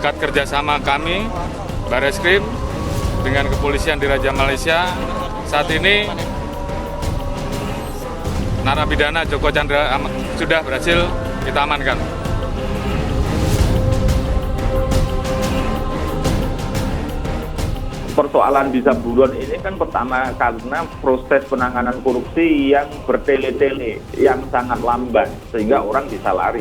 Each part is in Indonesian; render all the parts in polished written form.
berkat kerjasama kami, Bareskrim, dengan kepolisian di Raja Malaysia, saat ini narapidana Joko Chandra sudah berhasil kita amankan. Persoalan bisa buron ini kan pertama karena proses penanganan korupsi yang bertele-tele, yang sangat lambat, sehingga orang bisa lari.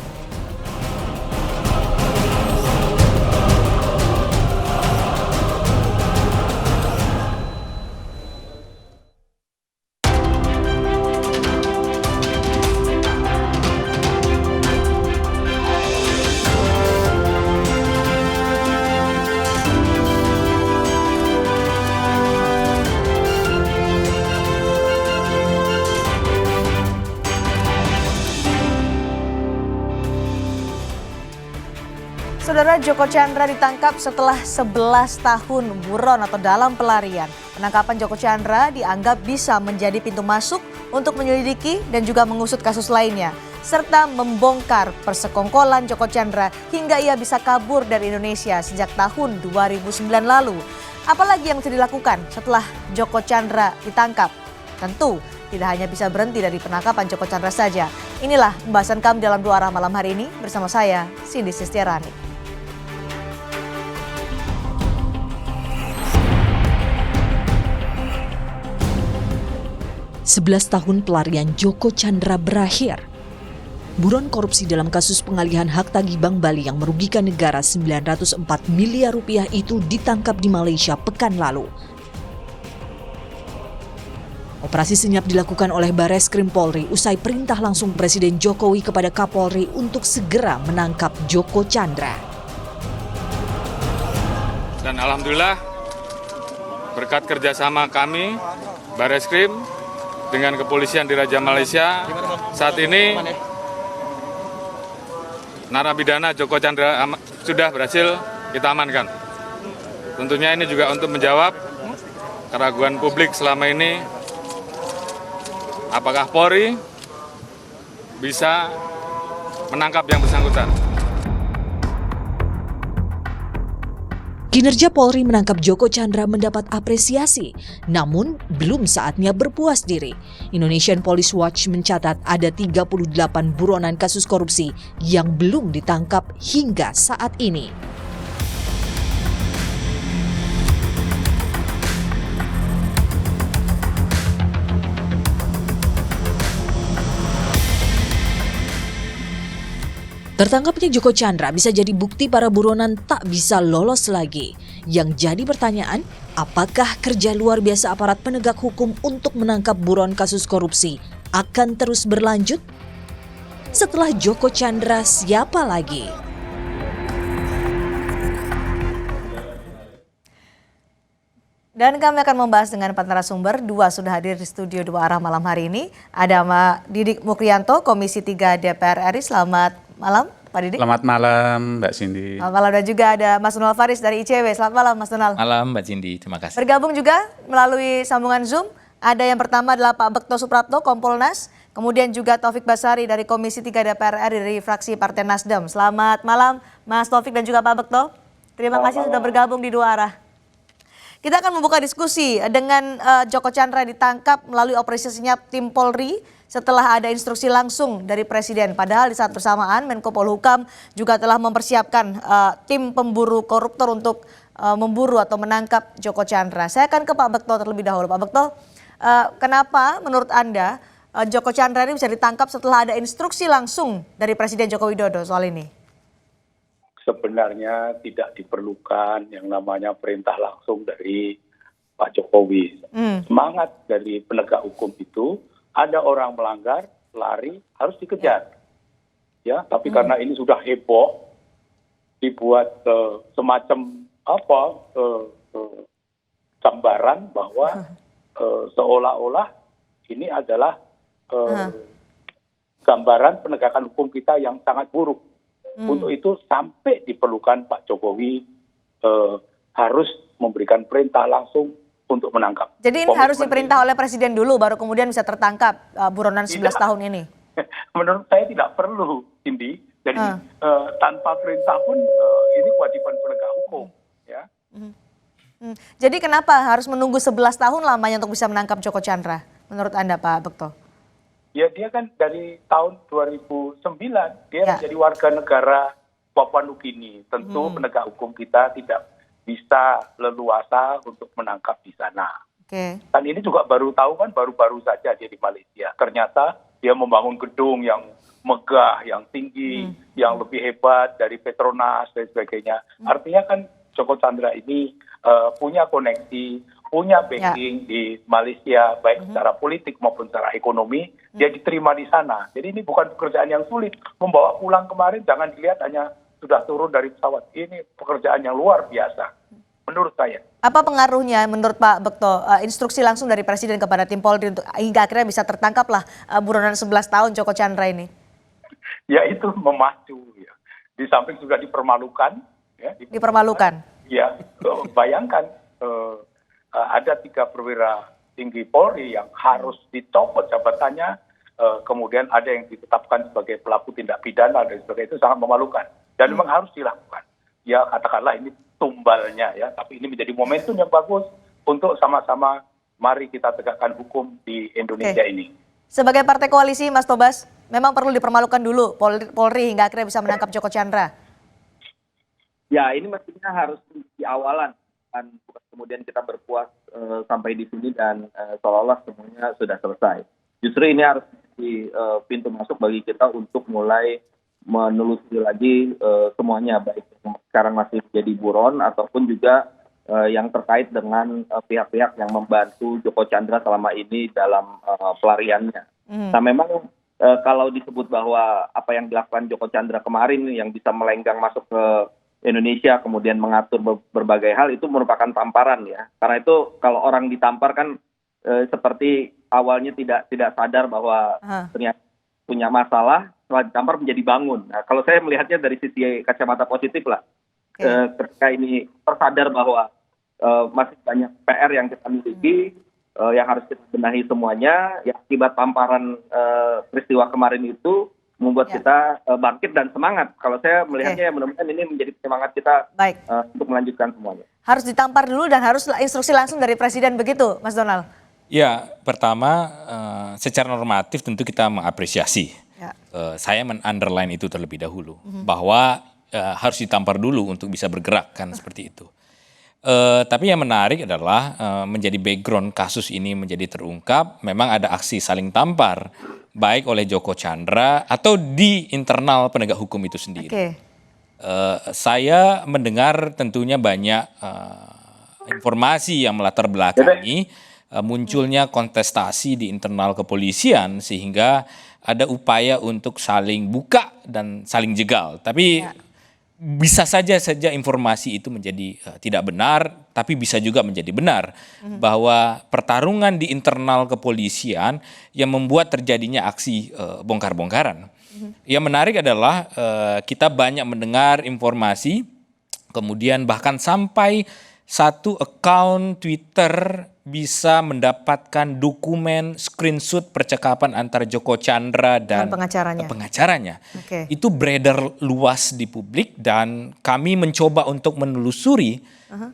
Saudara, Joko Chandra ditangkap setelah 11 tahun buron atau dalam pelarian. Penangkapan Joko Chandra dianggap bisa menjadi pintu masuk untuk menyelidiki dan juga mengusut kasus lainnya, serta membongkar persekongkolan Joko Chandra hingga ia bisa kabur dari Indonesia sejak tahun 2009 lalu. Apalagi yang bisa dilakukan setelah Joko Chandra ditangkap? Tentu tidak hanya bisa berhenti dari penangkapan Joko Chandra saja. Inilah pembahasan kami dalam Dua Arah malam hari ini bersama saya, Cindy Sestiarani. 11 tahun pelarian Joko Chandra berakhir. Buron korupsi dalam kasus pengalihan hak tagih Bank Bali yang merugikan negara 904 miliar rupiah itu ditangkap di Malaysia pekan lalu. Operasi senyap dilakukan oleh Bareskrim Polri usai perintah langsung Presiden Jokowi kepada Kapolri untuk segera menangkap Joko Chandra. Dan alhamdulillah berkat kerjasama kami, Bareskrim, dengan kepolisian di Raja Malaysia, saat ini narapidana Joko Chandra sudah berhasil kita amankan. Tentunya ini juga untuk menjawab keraguan publik selama ini, apakah Polri bisa menangkap yang bersangkutan. Kinerja Polri menangkap Joko Chandra mendapat apresiasi, namun belum saatnya berpuas diri. Indonesian Police Watch mencatat ada 38 buronan kasus korupsi yang belum ditangkap hingga saat ini. Tertangkapnya Joko Chandra bisa jadi bukti para buronan tak bisa lolos lagi. Yang jadi pertanyaan, apakah kerja luar biasa aparat penegak hukum untuk menangkap buron kasus korupsi akan terus berlanjut? Setelah Joko Chandra, siapa lagi? Dan kami akan membahas dengan empat narasumber. Dua sudah hadir di studio Dua Arah malam hari ini. Ada Mbak Didik Mukrianto, Komisi 3 DPR RI. Selamat malam, Pak Didik. Selamat malam, Mbak Cindy. Selamat malam, dan juga ada Mas Donald Faris dari ICW. Selamat malam, Mas Donald. Malam, Mbak Cindy. Terima kasih. Bergabung juga melalui sambungan Zoom. Ada yang pertama adalah Pak Bekto Suprapto, Kompolnas. Kemudian juga Taufik Basari dari Komisi 3 DPR RI dari fraksi Partai Nasdem. Selamat malam, Mas Taufik dan juga Pak Bekto. Terima kasih sudah bergabung di Dua Arah. Kita akan membuka diskusi dengan Joko Chandra ditangkap melalui operasi senyap tim Polri setelah ada instruksi langsung dari Presiden. Padahal di saat bersamaan Menko Polhukam juga telah mempersiapkan tim pemburu koruptor untuk memburu atau menangkap Joko Chandra. Saya akan ke Pak Bekto terlebih dahulu. Pak Bekto, kenapa menurut Anda Joko Chandra ini bisa ditangkap setelah ada instruksi langsung dari Presiden Joko Widodo soal ini? Sebenarnya tidak diperlukan yang namanya perintah langsung dari Pak Jokowi. Semangat dari penegak hukum itu, ada orang melanggar, lari, harus dikejar. Ya, tapi karena ini sudah heboh, dibuat semacam gambaran bahwa seolah-olah ini adalah gambaran penegakan hukum kita yang sangat buruk. Untuk itu sampai diperlukan Pak Jokowi harus memberikan perintah langsung untuk menangkap. Jadi ini harus diperintah oleh Presiden dulu baru kemudian bisa tertangkap buronan 11 tahun ini? Menurut saya tidak perlu, Cindy. Jadi tanpa perintah pun ini kewajiban penegak hukum. Ya. Jadi kenapa harus menunggu 11 tahun lamanya untuk bisa menangkap Joko Chandra menurut Anda Pak Bekto? Ya dia kan dari tahun 2009 dia Ya. menjadi warga negara Papua Nugini. Tentu penegak hukum kita tidak bisa leluasa untuk menangkap di sana. Oke. Dan ini juga baru tahu kan baru-baru saja dia di Malaysia. Ternyata dia membangun gedung yang megah, yang tinggi, yang lebih hebat dari Petronas dan sebagainya. Artinya kan Joko Chandra ini punya koneksi, punya backing di Malaysia, baik secara politik maupun secara ekonomi, dia diterima di sana. Jadi ini bukan pekerjaan yang sulit. Membawa pulang kemarin jangan dilihat hanya sudah turun dari pesawat. Ini pekerjaan yang luar biasa, menurut saya. Apa pengaruhnya menurut Pak Bekto, instruksi langsung dari Presiden kepada tim Polri untuk hingga akhirnya bisa tertangkaplah buronan 11 tahun Joko Chandra ini? Ya itu memacu. Ya. Di samping sudah dipermalukan. Ya, Dipermalukan? Ya, bayangkan ada 3 perwira tinggi Polri yang harus dicopot jabatannya, kemudian ada yang ditetapkan sebagai pelaku tindak pidana dan sebagainya, itu sangat memalukan. Dan memang harus dilakukan. Ya katakanlah ini tumbalnya ya, tapi ini menjadi momentum yang bagus untuk sama-sama mari kita tegakkan hukum di Indonesia ini. Sebagai partai koalisi Mas Tobas, memang perlu dipermalukan dulu Polri hingga akhirnya bisa menangkap Joko Chandra. Ya, ini mestinya harus di awalan, kan bukan kemudian kita berpuas sampai di sini dan seolah-olah semuanya sudah selesai. Justru ini harus di pintu masuk bagi kita untuk mulai menelusuri lagi semuanya, baik yang sekarang masih jadi buron ataupun juga yang terkait dengan pihak-pihak yang membantu Joko Chandra selama ini dalam pelariannya. Nah, memang kalau disebut bahwa apa yang dilakukan Joko Chandra kemarin yang bisa melenggang masuk ke Indonesia kemudian mengatur berbagai hal itu merupakan tamparan ya. Karena itu kalau orang ditampar kan seperti awalnya tidak sadar bahwa ternyata punya masalah, setelah ditampar menjadi bangun. Nah, kalau saya melihatnya dari sisi kacamata positif lah. Ketika ini tersadar bahwa masih banyak PR yang kita miliki, yang harus kita benahi semuanya, yang akibat tamparan peristiwa kemarin itu membuat kita bangkit dan semangat. Kalau saya melihatnya mudah-mudahan ini menjadi semangat kita untuk melanjutkan semuanya. Harus ditampar dulu dan harus instruksi langsung dari Presiden begitu, Mas Donald? Ya, pertama secara normatif tentu kita mengapresiasi. Saya men-underline itu terlebih dahulu bahwa harus ditampar dulu untuk bisa bergerak kan seperti itu. Tapi yang menarik adalah menjadi background kasus ini menjadi terungkap, memang ada aksi saling tampar baik oleh Joko Chandra atau di internal penegak hukum itu sendiri. Saya mendengar tentunya banyak informasi yang melatar belakangi munculnya kontestasi di internal kepolisian sehingga ada upaya untuk saling buka dan saling jegal. Tapi bisa saja informasi itu menjadi tidak benar, tapi bisa juga menjadi benar bahwa pertarungan di internal kepolisian yang membuat terjadinya aksi bongkar-bongkaran. Yang menarik adalah kita banyak mendengar informasi, kemudian bahkan sampai satu akun Twitter bisa mendapatkan dokumen screenshot percakapan antara Joko Chandra dan pengacaranya. Itu beredar luas di publik dan kami mencoba untuk menelusuri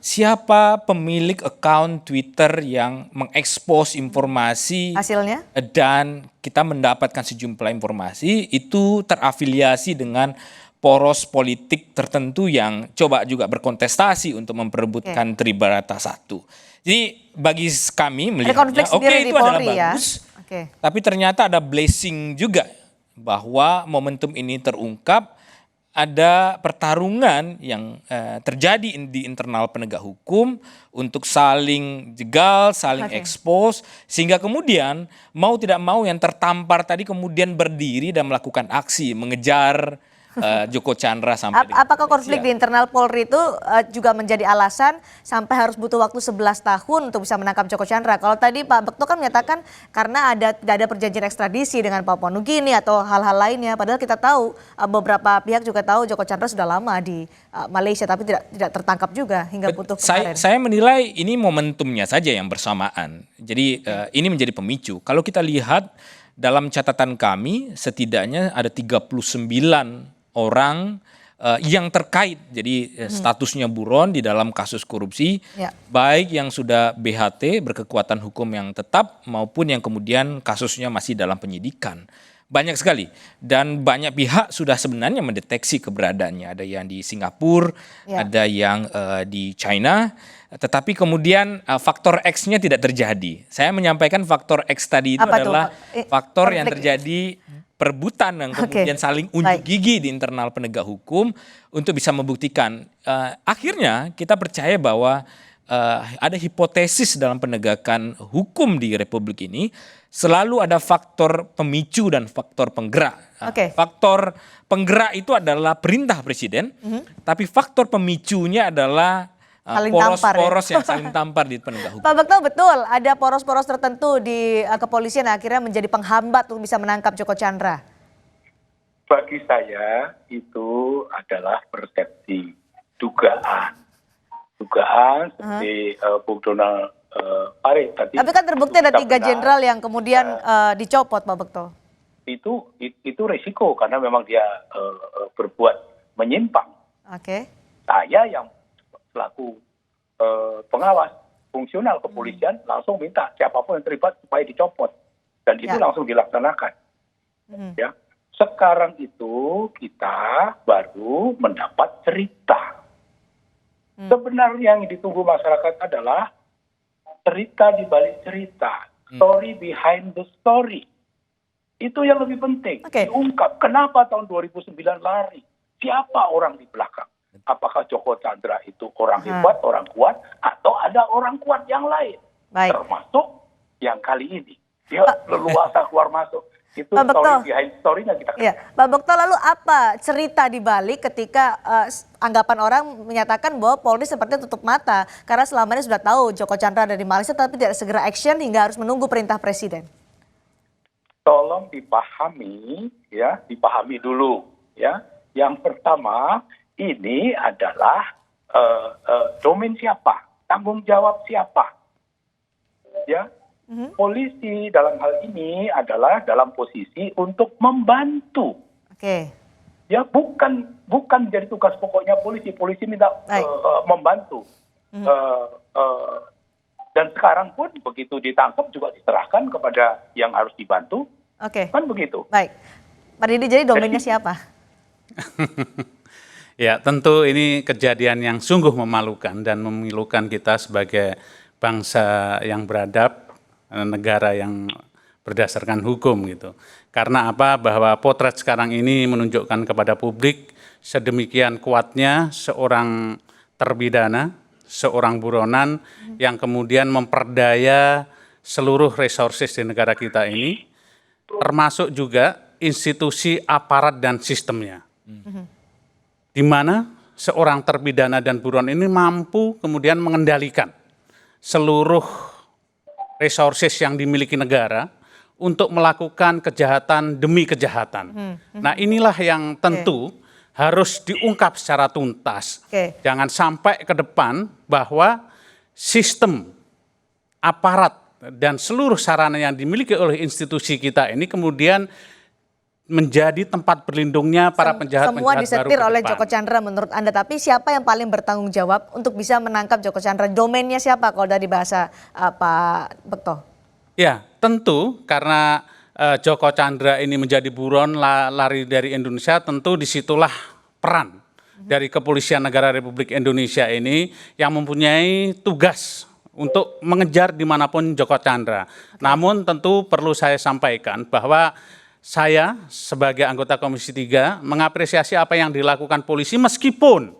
siapa pemilik akun Twitter yang mengekspos informasi hasilnya, dan kita mendapatkan sejumlah informasi itu terafiliasi dengan poros politik tertentu yang coba juga berkontestasi untuk memperebutkan Tribrata 1. Jadi bagi kami melihatnya itu adalah bagus, tapi ternyata ada blessing juga bahwa momentum ini terungkap, ada pertarungan yang terjadi di internal penegak hukum untuk saling jegal, saling ekspos, sehingga kemudian mau tidak mau yang tertampar tadi kemudian berdiri dan melakukan aksi mengejar Joko Chandra sampai apakah konflik di internal Polri itu juga menjadi alasan sampai harus butuh waktu 11 tahun untuk bisa menangkap Joko Chandra? Kalau tadi Pak Bekto kan menyatakan karena tidak ada perjanjian ekstradisi dengan Papua Nugini atau hal-hal lainnya, padahal kita tahu beberapa pihak juga tahu Joko Chandra sudah lama di Malaysia tapi tidak tertangkap juga hingga butuh kemarin. Saya menilai ini momentumnya saja yang bersamaan. Jadi ini menjadi pemicu. Kalau kita lihat dalam catatan kami setidaknya ada 39 orang yang terkait, jadi statusnya buron di dalam kasus korupsi, baik yang sudah BHT berkekuatan hukum yang tetap maupun yang kemudian kasusnya masih dalam penyidikan. Banyak sekali dan banyak pihak sudah sebenarnya mendeteksi keberadaannya. Ada yang di Singapura, ada yang di China, tetapi kemudian faktor X-nya tidak terjadi. Saya menyampaikan faktor X tadi itu adalah faktor yang terjadi perebutan yang kemudian saling unjuk gigi di internal penegak hukum untuk bisa membuktikan. Akhirnya kita percaya bahwa ada hipotesis dalam penegakan hukum di Republik ini selalu ada faktor pemicu dan faktor penggerak. Faktor penggerak itu adalah perintah presiden, tapi faktor pemicunya adalah poros-poros yang saling tampar di penegak hukum. Pak Bekto, betul ada poros-poros tertentu di kepolisian yang akhirnya menjadi penghambat untuk bisa menangkap Joko Chandra. Bagi saya itu adalah persepsi, dugaan seperti Bung Donald Farid tadi. Tapi kan terbukti ada 3 jenderal yang kemudian dicopot, Pak Bekto. Itu risiko karena memang dia berbuat menyimpang. Saya yang selaku pengawas fungsional kepolisian langsung minta siapapun yang terlibat supaya dicopot dan itu langsung dilaksanakan. Ya, sekarang itu kita baru mendapat cerita. Sebenarnya yang ditunggu masyarakat adalah cerita di balik cerita, story behind the story. Itu yang lebih penting. Diungkap kenapa tahun 2009 lari, siapa orang di belakang. Apakah Joko Chandra itu orang hebat, orang kuat, atau ada orang kuat yang lain? Termasuk yang kali ini. Dia leluasa keluar masuk. Itu story behind story-nya kita kenal. Pak Bekto, lalu apa cerita di balik ketika anggapan orang menyatakan bahwa Polri sepertinya tutup mata karena selama ini sudah tahu Joko Chandra ada di Malaysia tapi tidak segera action hingga harus menunggu perintah presiden? Tolong dipahami, ya, dipahami dulu, ya. Yang pertama, ini adalah domain siapa, tanggung jawab siapa, ya. Polisi dalam hal ini adalah dalam posisi untuk membantu, ya, bukan jadi tugas pokoknya polisi. Polisi minta membantu, dan sekarang pun begitu ditangkap juga diserahkan kepada yang harus dibantu, kan begitu. Baik, Pak Didi, jadi domainnya siapa? Ya, tentu ini kejadian yang sungguh memalukan dan memilukan kita sebagai bangsa yang beradab, negara yang berdasarkan hukum gitu. Karena apa? Bahwa potret sekarang ini menunjukkan kepada publik sedemikian kuatnya seorang terpidana, seorang buronan yang kemudian memperdaya seluruh resources di negara kita ini, termasuk juga institusi aparat dan sistemnya. Di mana seorang terpidana dan buron ini mampu kemudian mengendalikan seluruh resources yang dimiliki negara untuk melakukan kejahatan demi kejahatan. Nah, inilah yang tentu harus diungkap secara tuntas. Jangan sampai ke depan bahwa sistem aparat dan seluruh sarana yang dimiliki oleh institusi kita ini kemudian menjadi tempat berlindungnya para penjahat-penjahat baru. Semua disetir oleh Joko Chandra menurut Anda, tapi siapa yang paling bertanggung jawab untuk bisa menangkap Joko Chandra? Domainnya siapa kalau dari bahasa Pak Bekto? Ya, tentu karena Joko Chandra ini menjadi buron lari dari Indonesia, tentu disitulah peran dari Kepolisian Negara Republik Indonesia ini yang mempunyai tugas untuk mengejar dimanapun Joko Chandra. Namun tentu perlu saya sampaikan bahwa saya sebagai anggota Komisi 3 mengapresiasi apa yang dilakukan polisi meskipun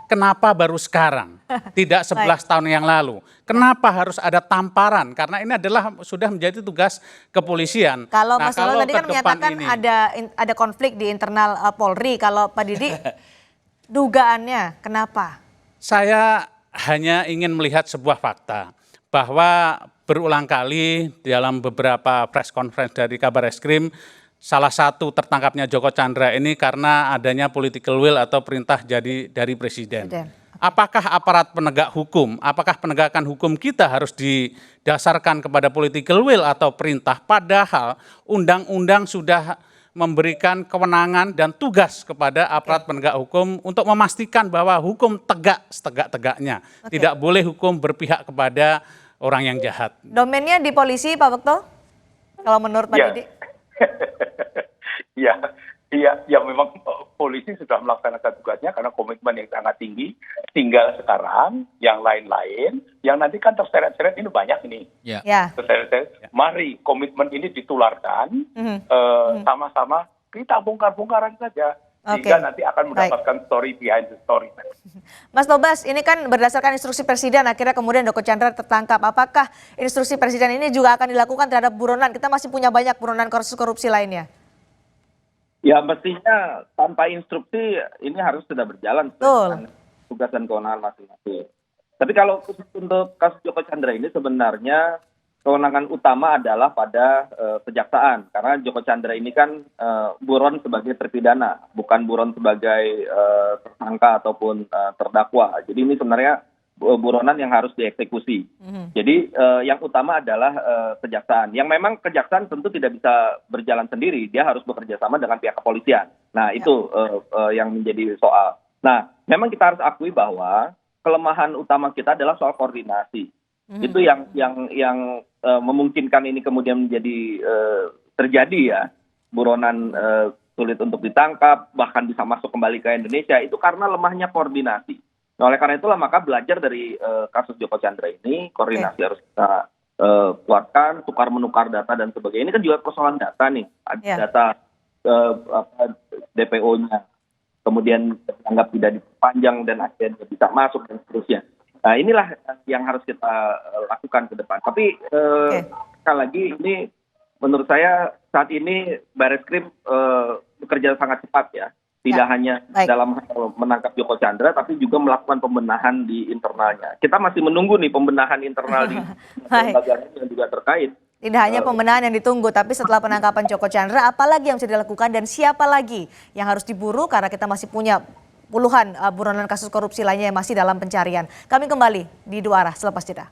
kenapa baru sekarang, tidak 11 tahun yang lalu. Kenapa harus ada tamparan? Karena ini adalah sudah menjadi tugas kepolisian. Kalau Mas Lolo tadi kan menyatakan ada konflik di internal Polri. Kalau Pak Didi, dugaannya kenapa? Saya hanya ingin melihat sebuah fakta bahwa berulang kali dalam beberapa press conference dari Kabar Eskrim, salah satu tertangkapnya Joko Chandra ini karena adanya political will atau perintah dari presiden. Apakah aparat penegak hukum, apakah penegakan hukum kita harus didasarkan kepada political will atau perintah? Padahal undang-undang sudah memberikan kewenangan dan tugas kepada aparat penegak hukum untuk memastikan bahwa hukum tegak setegak-tegaknya. Tidak boleh hukum berpihak kepada orang yang jahat. Domainnya di polisi, Pak Bekto? Kalau menurut Pak Didi? Ya, memang polisi sudah melaksanakan tugasnya karena komitmen yang sangat tinggi. Tinggal sekarang yang lain-lain, yang nanti kan terseret-seret ini banyak ini. Ya. Terseret-seret. Mari komitmen ini ditularkan, sama-sama kita bongkar-bongkaran saja. Sehingga nanti akan mendapatkan story behind the story. Mas Tobas, ini kan berdasarkan instruksi Presiden, akhirnya kemudian Joko Chandra tertangkap. Apakah instruksi Presiden ini juga akan dilakukan terhadap buronan? Kita masih punya banyak buronan kasus korupsi lainnya. Ya mestinya tanpa instruksi ini harus sudah berjalan dengan tugas dan kewenangan masing-masing. Tapi kalau khusus untuk kasus Joko Chandra ini sebenarnya kewenangan utama adalah pada kejaksaan, karena Joko Chandra ini kan buron sebagai terpidana, bukan buron sebagai tersangka ataupun terdakwa. Jadi ini sebenarnya buronan yang harus dieksekusi. Jadi yang utama adalah kejaksaan. Yang memang kejaksaan tentu tidak bisa berjalan sendiri, dia harus bekerja sama dengan pihak kepolisian. Nah itu yang menjadi soal. Nah memang kita harus akui bahwa kelemahan utama kita adalah soal koordinasi. Itu yang memungkinkan ini kemudian menjadi terjadi ya, buronan sulit untuk ditangkap, bahkan bisa masuk kembali ke Indonesia, itu karena lemahnya koordinasi. Nah, oleh karena itulah maka belajar dari kasus Joko Chandra ini, koordinasi harus kita kuatkan, tukar-menukar data dan sebagainya. Ini kan juga persoalan data nih, ada data DPO-nya, kemudian dianggap tidak diperpanjang dan akhirnya bisa masuk dan seterusnya. Nah inilah yang harus kita lakukan ke depan. Tapi sekali lagi ini menurut saya saat ini Barreskrim bekerja sangat cepat ya. Tidak hanya dalam menangkap Joko Chandra, tapi juga melakukan pembenahan di internalnya. Kita masih menunggu nih pembenahan internal di lembaga yang juga terkait. Tidak hanya pembenahan yang ditunggu, tapi setelah penangkapan Joko Chandra, apa lagi yang bisa dilakukan dan siapa lagi yang harus diburu karena kita masih punya puluhan buronan kasus korupsi lainnya yang masih dalam pencarian. Kami kembali di Dua Arah selepas jeda.